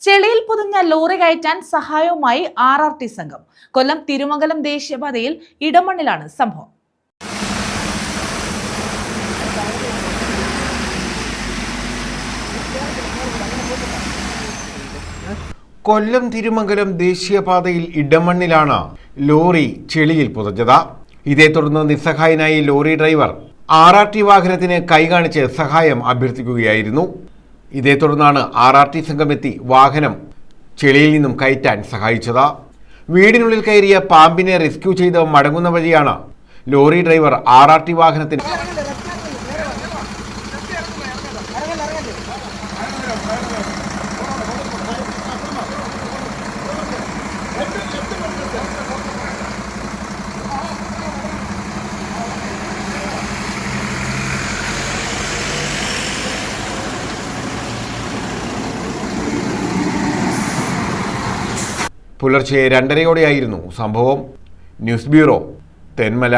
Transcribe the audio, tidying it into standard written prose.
ചെളിയിൽ പൊതിഞ്ഞ ലോറി കയറ്റാൻ സഹായവുമായി RRT സംഘം. കൊല്ലം തിരുമംഗലം ദേശീയപാതയിൽ ഇടമണ്ണിലാണ് സംഭവം. കൊല്ലം തിരുമംഗലം ദേശീയപാതയിൽ ഇടമണ്ണിലാണ് ലോറി ചെളിയിൽ പുതഞ്ഞത്. ഇതേ തുടർന്ന് നിസ്സഹായനായി ലോറി ഡ്രൈവർ RRT വാഹനത്തിന് കൈകാണിച്ച് സഹായം അഭ്യർത്ഥിക്കുകയായിരുന്നു. ഇതേ തുടർന്നാണ് RRT സംഘമെത്തി വാഹനം ചെളിയിൽ നിന്നും കയറ്റാൻ സഹായിച്ചത്. വീടിനുള്ളിൽ കയറിയ പാമ്പിനെ റെസ്ക്യൂ ചെയ്ത് മടങ്ങുന്ന വഴിയാണ് ലോറി ഡ്രൈവർ RRT വാഹനത്തിന് പുലർച്ചെ 2:30 സംഭവം. News bureau, Thenmala.